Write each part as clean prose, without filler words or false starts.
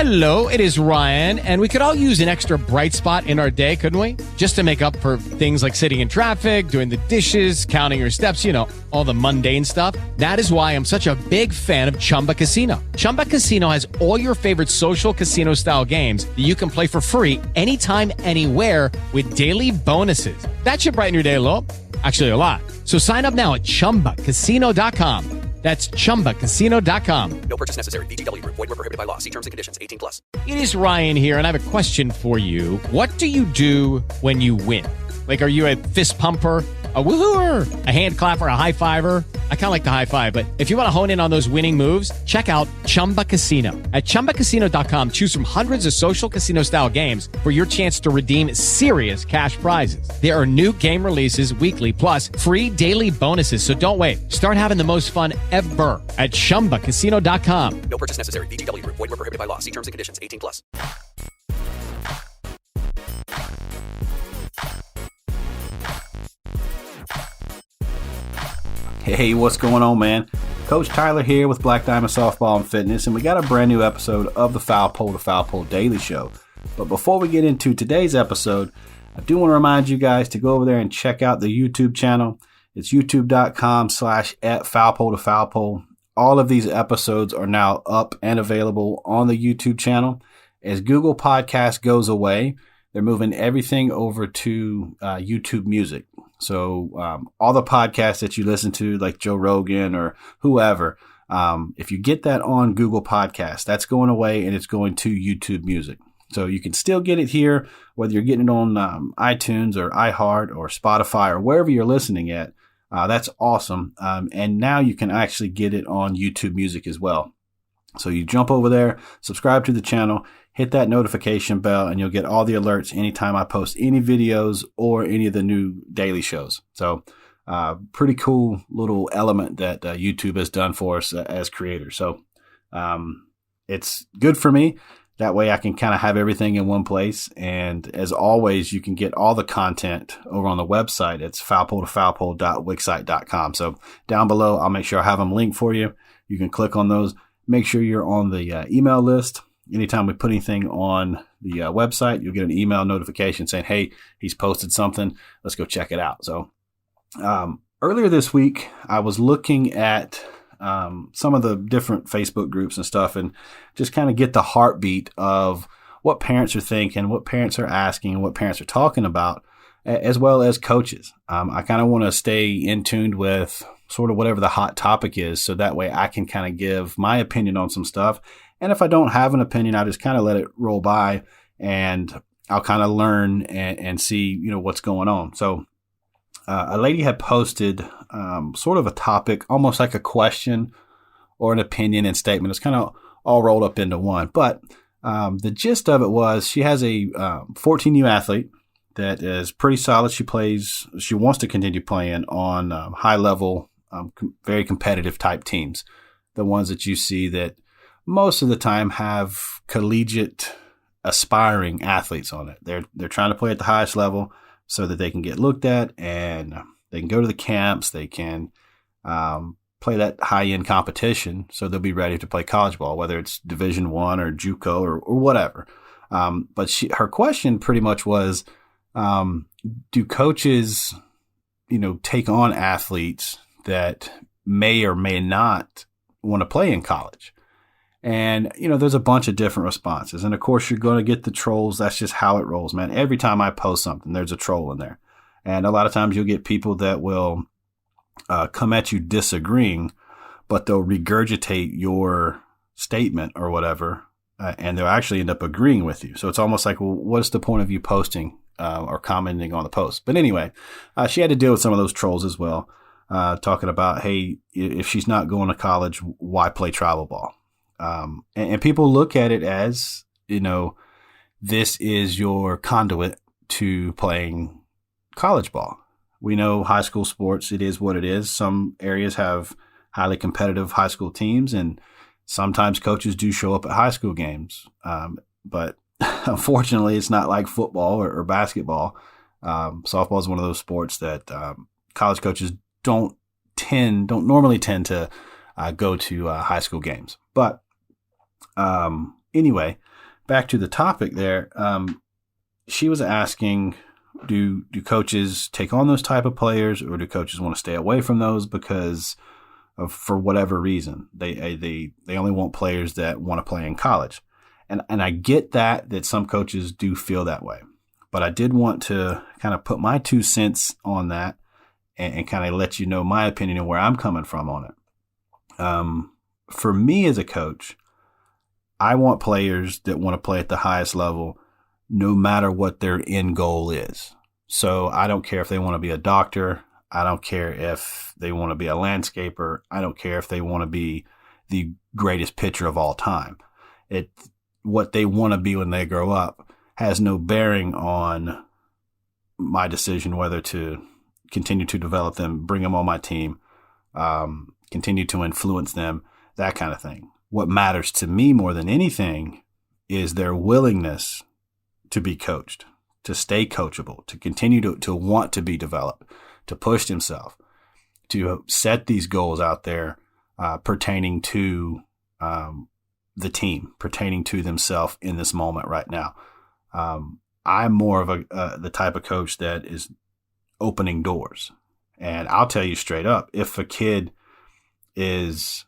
Hello, it is Ryan, and we could all use an extra bright spot in our day, couldn't we? Just to make up for things like sitting in traffic, doing the dishes, counting your steps, you know, all the mundane stuff. That is why I'm such a big fan of Chumba Casino. Chumba Casino has all your favorite social casino-style games that you can play for free anytime, anywhere with daily bonuses. That should brighten your day a little. Actually, a lot. So sign up now at ChumbaCasino.com. That's ChumbaCasino.com. No purchase necessary. VGW Group. Void where prohibited by law. See terms and conditions. 18+. It is Ryan here, and I have a question for you. What do you do when you win? Like, are you a fist pumper, a woohooer, a hand clapper, a high fiver? I kind of like the high five, but if you want to hone in on those winning moves, check out Chumba Casino. At ChumbaCasino.com, choose from hundreds of social casino-style games for your chance to redeem serious cash prizes. There are new game releases weekly, plus free daily bonuses, so don't wait. Start having the most fun ever at ChumbaCasino.com. No purchase necessary. VGW Group. Void where prohibited by law. See terms and conditions. 18+. Hey, what's going on, man? Coach Tyler here with Black Diamond Softball and Fitness, and we got a brand new episode of the Foul Pole to Foul Pole Daily Show. But before we get into today's episode, I do want to remind you guys to go over there and check out the YouTube channel. It's youtube.com/@foulpole to foul pole. All of these episodes are now up and available on the YouTube channel. As Google Podcast goes away, they're moving everything over to YouTube Music. So all the podcasts that you listen to, like Joe Rogan or whoever, if you get that on Google Podcasts, that's going away and it's going to YouTube Music. So you can still get it here, whether you're getting it on iTunes or iHeart or Spotify or wherever you're listening at. That's awesome. And now you can actually get it on YouTube Music as well. So you jump over there, subscribe to the channel, hit that notification bell, and you'll get all the alerts anytime I post any videos or any of the new daily shows. So pretty cool little element that YouTube has done for us as creators. So it's good for me. That way I can kind of have everything in one place. And as always, you can get all the content over on the website. It's foulpole2foulpole.wixsite.com. So down below, I'll make sure I have them linked for you. You can click on those. Make sure you're on the email list. Anytime we put anything on the website, you'll get an email notification saying, hey, he's posted something. Let's go check it out. So earlier this week, I was looking at some of the different Facebook groups and stuff and just kind of get the heartbeat of what parents are thinking, what parents are asking, and what parents are talking about, as well as coaches. I kind of want to stay in tune with sort of whatever the hot topic is, so that way I can kind of give my opinion on some stuff. And if I don't have an opinion, I just kind of let it roll by and I'll kind of learn and see, you know, what's going on. So a lady had posted sort of a topic, almost like a question or an opinion and statement. It's kind of all rolled up into one. But the gist of it was she has a 14U athlete that is pretty solid. She wants to continue playing on high level, very competitive type teams. The ones that you see that most of the time have collegiate aspiring athletes on it. They're trying to play at the highest level so that they can get looked at and they can go to the camps. They can play that high end competition, so they'll be ready to play college ball, whether it's Division I or JUCO or whatever. But her question pretty much was, do coaches, take on athletes that may or may not want to play in college? And, there's a bunch of different responses. And of course, you're going to get the trolls. That's just how it rolls, man. Every time I post something, there's a troll in there. And a lot of times you'll get people that will come at you disagreeing, but they'll regurgitate your statement or whatever, and they'll actually end up agreeing with you. So it's almost like, well, what's the point of you posting or commenting on the post? But anyway, she had to deal with some of those trolls as well, talking about, hey, if she's not going to college, why play travel ball? And people look at it as, this is your conduit to playing college ball. We know high school sports, it is what it is. Some areas have highly competitive high school teams, and sometimes coaches do show up at high school games. But unfortunately, it's not like football or basketball. Softball is one of those sports that college coaches don't normally tend to go to high school games. But anyway, back to the topic there, she was asking, do coaches take on those type of players, or do coaches want to stay away from those because of, for whatever reason, they only want players that want to play in college. And I get that some coaches do feel that way, but I did want to kind of put my 2 cents on that and kind of let you know my opinion and where I'm coming from on it. For me as a coach, I want players that want to play at the highest level, no matter what their end goal is. So I don't care if they want to be a doctor. I don't care if they want to be a landscaper. I don't care if they want to be the greatest pitcher of all time. What they want to be when they grow up has no bearing on my decision whether to continue to develop them, bring them on my team, continue to influence them, that kind of thing. What matters to me more than anything is their willingness to be coached, to stay coachable, to continue to want to be developed, to push themselves, to set these goals out there pertaining to the team, pertaining to themselves in this moment right now. I'm more of the type of coach that is opening doors. And I'll tell you straight up, if a kid is,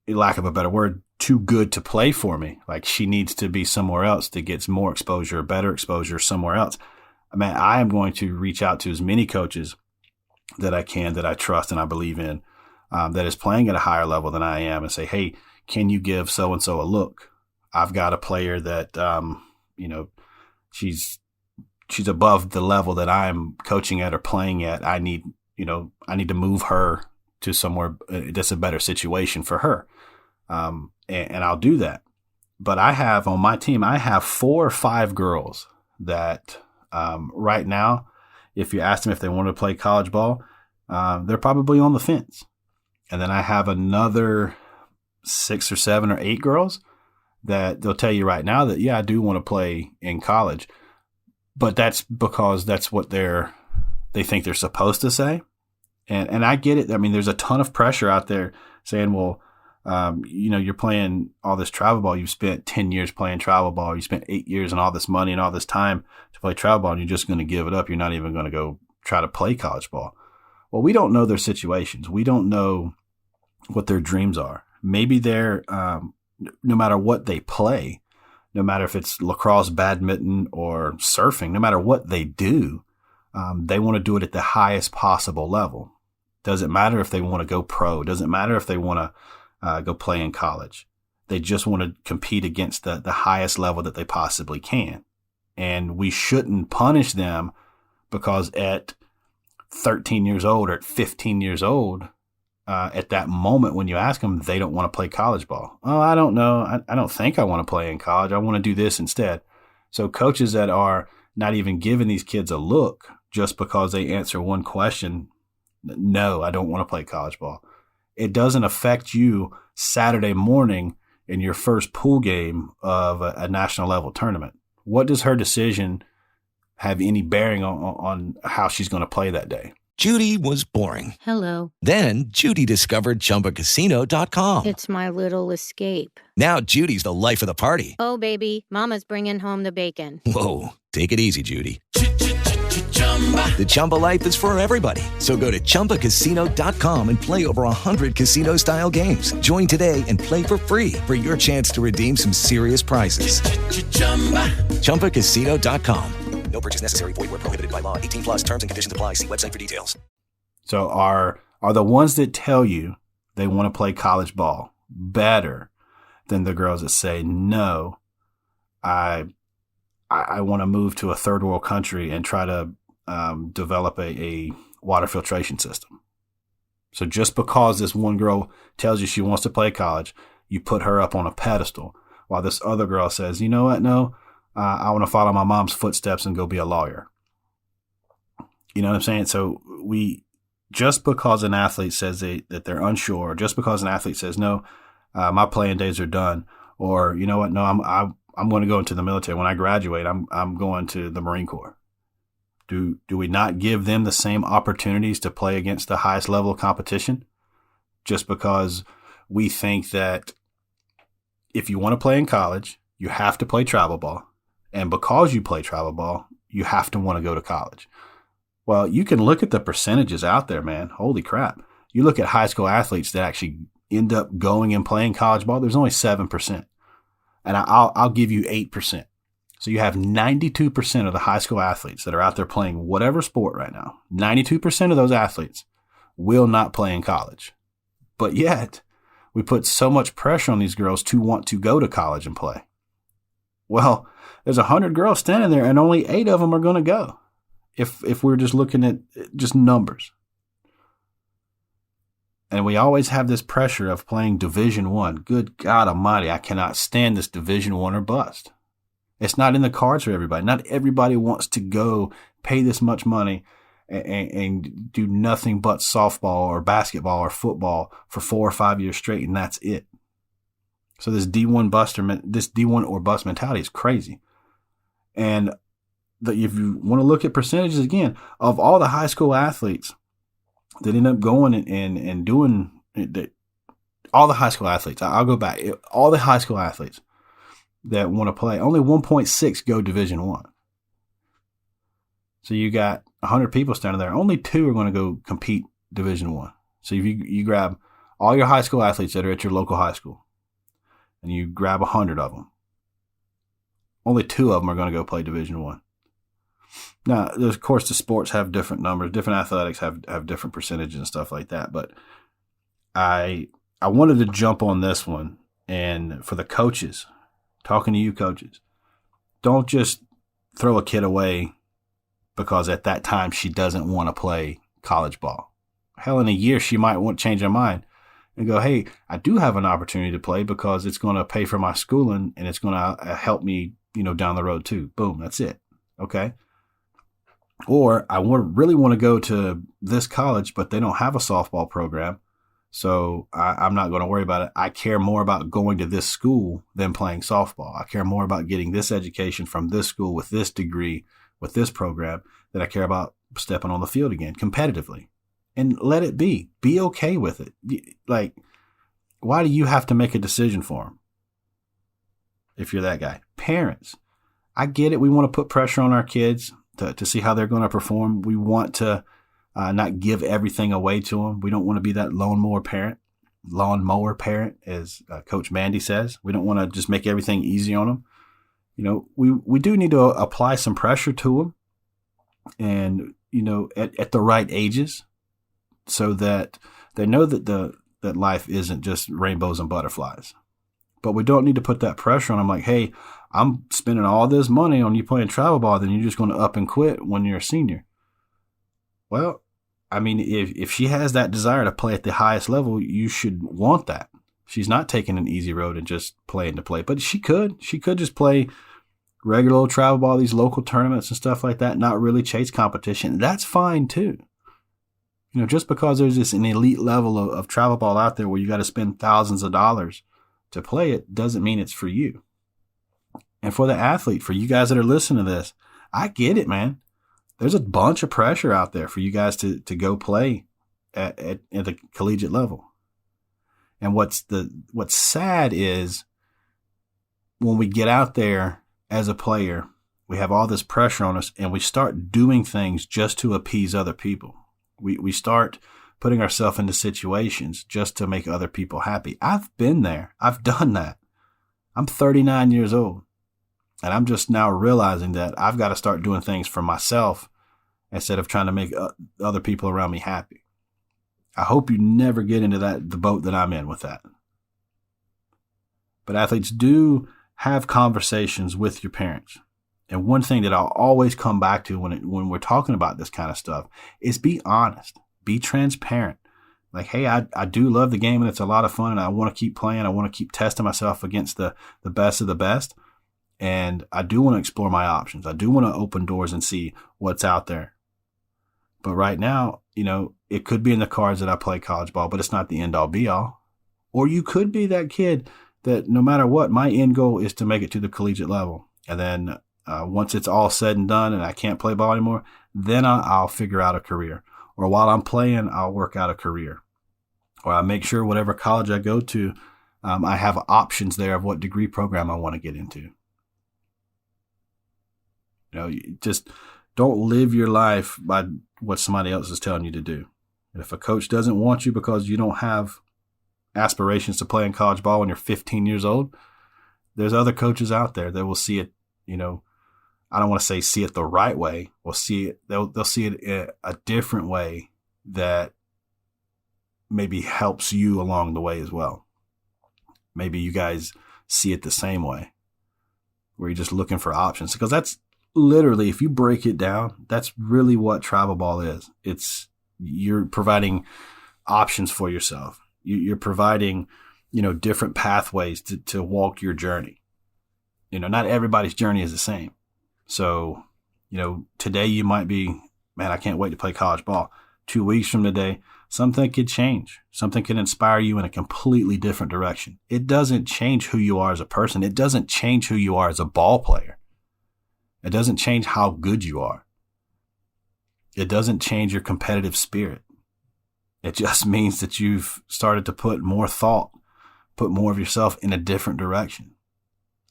lack of a better word, too good to play for me, like she needs to be somewhere else to get more exposure, better exposure somewhere else, I am going to reach out to as many coaches that I can, that I trust and I believe in, that is playing at a higher level than I am, and say, hey, can you give so-and-so a look? I've got a player that, she's above the level that I'm coaching at or playing at. I need to move her to somewhere that's a better situation for her. And I'll do that. But I have on my team, I have 4 or 5 girls that, right now, if you ask them if they want to play college ball, they're probably on the fence. And then I have another 6 or 7 or 8 girls that they'll tell you right now that, yeah, I do want to play in college, but that's because that's what they think they're supposed to say. And I get it. I mean, there's a ton of pressure out there saying, well, you're playing all this travel ball. You've spent 10 years playing travel ball. You spent 8 years and all this money and all this time to play travel ball, and you're just going to give it up. You're not even going to go try to play college ball. Well, we don't know their situations. We don't know what their dreams are. Maybe they're, no matter what they play, no matter if it's lacrosse, badminton, or surfing, no matter what they do, they want to do it at the highest possible level. Doesn't matter if they want to go pro. Doesn't matter if they want to go play in college. They just want to compete against the highest level that they possibly can. And we shouldn't punish them because at 13 years old or at 15 years old, at that moment when you ask them, they don't want to play college ball. Oh, I don't know. I don't think I want to play in college. I want to do this instead. So coaches that are not even giving these kids a look just because they answer one question, no, I don't want to play college ball. It doesn't affect you Saturday morning in your first pool game of a national level tournament. What does her decision have any bearing on how she's going to play that day? Judy was boring. Hello. Then Judy discovered ChumbaCasino.com. It's my little escape. Now Judy's the life of the party. Oh, baby, mama's bringing home the bacon. Whoa, take it easy, Judy. The Chumba life is for everybody. So go to ChumbaCasino.com and play over 100 casino-style games. Join today and play for free for your chance to redeem some serious prizes. ChumbaCasino.com. No purchase necessary. Void where prohibited by law. 18 plus terms and conditions apply. See website for details. So are the ones that tell you they want to play college ball better than the girls that say, no, I want to move to a third world country and try to develop a water filtration system? So just because this one girl tells you she wants to play college, you put her up on a pedestal, while this other girl says, you know what, no, I want to follow my mom's footsteps and go be a lawyer. You know what I'm saying? So just because an athlete says that they're unsure, or just because an athlete says, no, my playing days are done, or you know what, no, I'm going to go into the military. When I graduate, I'm going to the Marine Corps. Do we not give them the same opportunities to play against the highest level of competition? Just because we think that if you want to play in college, you have to play travel ball. And because you play travel ball, you have to want to go to college. Well, you can look at the percentages out there, man. Holy crap. You look at high school athletes that actually end up going and playing college ball, there's only 7%. And I'll give you 8%. So you have 92% of the high school athletes that are out there playing whatever sport right now. 92% of those athletes will not play in college. But yet, we put so much pressure on these girls to want to go to college and play. Well, there's 100 girls standing there and only 8 of them are going to go. If we're just looking at just numbers. And we always have this pressure of playing Division I. Good God Almighty, I cannot stand this Division I or bust. It's not in the cards for everybody. Not everybody wants to go pay this much money and do nothing but softball or basketball or football for 4 or 5 years straight, and that's it. So this D1 or bust mentality is crazy. And if you want to look at percentages again, of all the high school athletes that end up going and doing it, all the high school athletes, I'll go back, all the high school athletes that want to play, only 1.6 go Division I. So you got 100 people standing there, only 2 are going to go compete Division I. So if you grab all your high school athletes that are at your local high school, and you grab 100 of them, only 2 of them are going to go play Division I. Now, of course, the sports have different numbers. Different athletics have different percentages and stuff like that. But I wanted to jump on this one. And for the coaches, talking to you coaches, don't just throw a kid away because at that time she doesn't want to play college ball. Hell, in a year she might want to change her mind and go, hey, I do have an opportunity to play because it's going to pay for my schooling and it's going to help me, down the road too. Boom, that's it. Okay. Or I really want to go to this college, but they don't have a softball program. So I'm not going to worry about it. I care more about going to this school than playing softball. I care more about getting this education from this school with this degree, with this program, than I care about stepping on the field again competitively. And let it be. Be okay with it. Like, why do you have to make a decision for them? If you're that guy. Parents, I get it. We want to put pressure on our kids to see how they're going to perform. We want to not give everything away to them. We don't want to be that lawnmower parent, as Coach Mandy says. We don't want to just make everything easy on them. We do need to apply some pressure to them, and at the right ages, so that they know that life isn't just rainbows and butterflies. But we don't need to put that pressure on them like, hey, I'm spending all this money on you playing travel ball, then you're just going to up and quit when you're a senior. Well, I mean, if she has that desire to play at the highest level, you should want that. She's not taking an easy road and just playing to play. But she could just play regular old travel ball, these local tournaments and stuff like that, not really chase competition. That's fine too. Just because there's an elite level of travel ball out there where you got to spend thousands of dollars to play it doesn't mean it's for you. And for the athlete, for you guys that are listening to this, I get it, man. There's a bunch of pressure out there for you guys to go play at the collegiate level. And what's sad is when we get out there as a player, we have all this pressure on us and we start doing things just to appease other people. We start putting ourselves into situations just to make other people happy. I've been there. I've done that. I'm 39 years old. And I'm just now realizing that I've got to start doing things for myself instead of trying to make other people around me happy. I hope you never get into the boat that I'm in with that. But athletes, do have conversations with your parents. And one thing that I'll always come back to when we're talking about this kind of stuff is be honest, be transparent. Like, hey, I do love the game and it's a lot of fun and I want to keep playing. I want to keep testing myself against the best of the best. And I do want to explore my options. I do want to open doors and see what's out there. But right now, it could be in the cards that I play college ball, but it's not the end all be all. Or you could be that kid that no matter what, my end goal is to make it to the collegiate level. And then once it's all said and done and I can't play ball anymore, then I'll figure out a career. Or while I'm playing, I'll work out a career. Or I make sure whatever college I go to, I have options there of what degree program I want to get into. You just don't live your life by what somebody else is telling you to do. And if a coach doesn't want you because you don't have aspirations to play in college ball when you're 15 years old, there's other coaches out there that will see it, I don't want to say see it the right way. They'll see it in a different way that maybe helps you along the way as well. Maybe you guys see it the same way, where you're just looking for options. Because that's literally, if you break it down, that's really what travel ball is. You're providing options for yourself. You're providing, different pathways to walk your journey. Not everybody's journey is the same. So, today you might be, man, I can't wait to play college ball. 2 weeks from today, something could change. Something can inspire you in a completely different direction. It doesn't change who you are as a person. It doesn't change who you are as a ball player. It doesn't change how good you are. It doesn't change your competitive spirit. It just means that you've started to put more thought, put more of yourself in a different direction.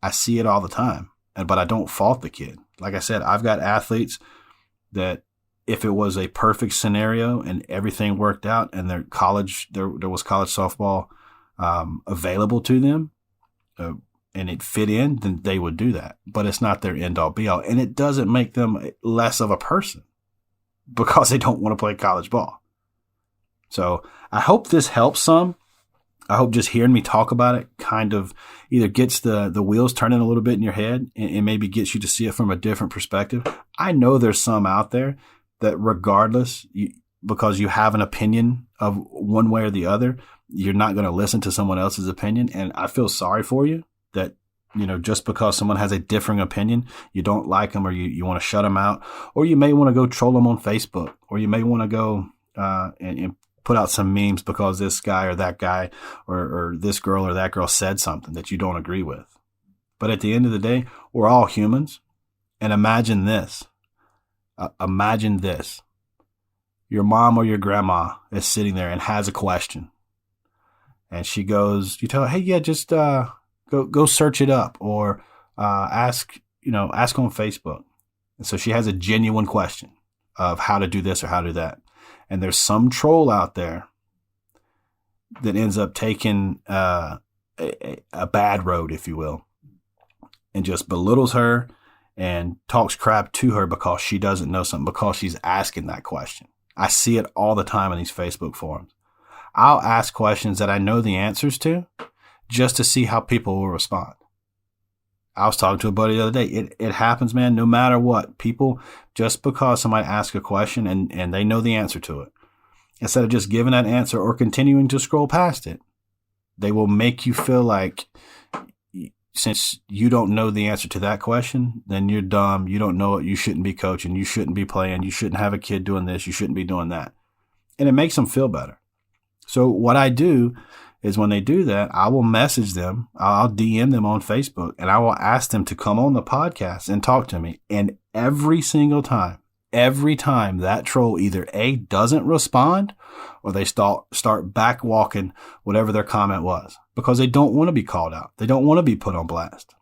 I see it all the time, but I don't fault the kid. Like I said, I've got athletes that if it was a perfect scenario and everything worked out and there was college softball available to them and it fit in, then they would do that. But it's not their end all be all. And it doesn't make them less of a person because they don't want to play college ball. So I hope this helps some. I hope just hearing me talk about it kind of either gets the wheels turning a little bit in your head and maybe gets you to see it from a different perspective. I know there's some out there that regardless, because you have an opinion of one way or the other, you're not going to listen to someone else's opinion. And I feel sorry for you that, just because someone has a differing opinion, you don't like them or you want to shut them out, or you may want to go troll them on Facebook, or you may want to go and put out some memes because this guy or that guy or this girl or that girl said something that you don't agree with. But at the end of the day, we're all humans. And imagine this. Imagine this. Your mom or your grandma is sitting there and has a question. And she goes, you tell her, hey, yeah, just go search it up or ask on Facebook. And so she has a genuine question of how to do this or how to do that. And there's some troll out there that ends up taking a bad road, if you will, and just belittles her and talks crap to her because she doesn't know something, because she's asking that question. I see it all the time in these Facebook forums. I'll ask questions that I know the answers to just to see how people will respond. I was talking to a buddy the other day. It happens, man, no matter what. People, just because somebody asks a question and they know the answer to it, instead of just giving that answer or continuing to scroll past it, they will make you feel like since you don't know the answer to that question, then you're dumb. You don't know it. You shouldn't be coaching. You shouldn't be playing. You shouldn't have a kid doing this. You shouldn't be doing that. And it makes them feel better. So what I do is when they do that, I will message them. I'll DM them on Facebook and I will ask them to come on the podcast and talk to me. And every single time, that troll either A, doesn't respond or they start back walking whatever their comment was because they don't want to be called out. They don't want to be put on blast.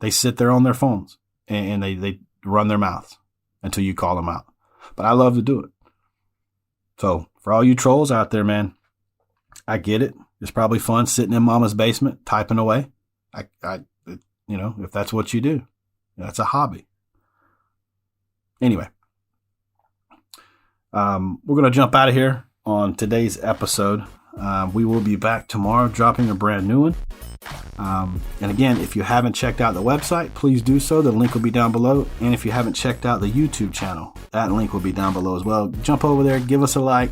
They sit there on their phones and they run their mouths until you call them out. But I love to do it. So for all you trolls out there, man, I get it. It's probably fun sitting in mama's basement, typing away. If that's what you do, that's a hobby. Anyway, we're going to jump out of here on today's episode. We will be back tomorrow dropping a brand new one. And again, if you haven't checked out the website, please do so. The link will be down below. And if you haven't checked out the YouTube channel, that link will be down below as well. Jump over there, give us a like,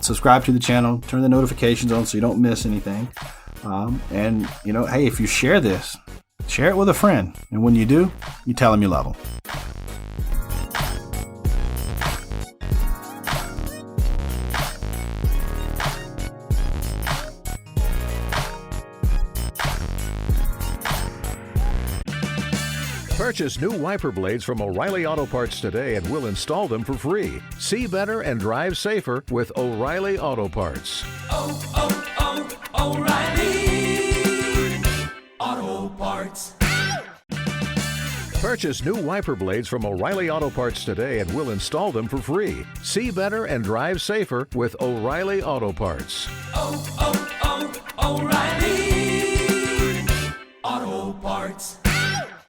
subscribe to the channel, turn the notifications on so you don't miss anything. And hey, if you share this, share it with a friend. And when you do, you tell them you love them. Purchase new wiper blades from O'Reilly Auto Parts today and we'll install them for free. See better and drive safer with O'Reilly Auto Parts. Oh, oh, oh, O'Reilly. Purchase new wiper blades from O'Reilly Auto Parts today and we'll install them for free. See better and drive safer with O'Reilly Auto Parts. Oh, oh, oh, O'Reilly Auto Parts.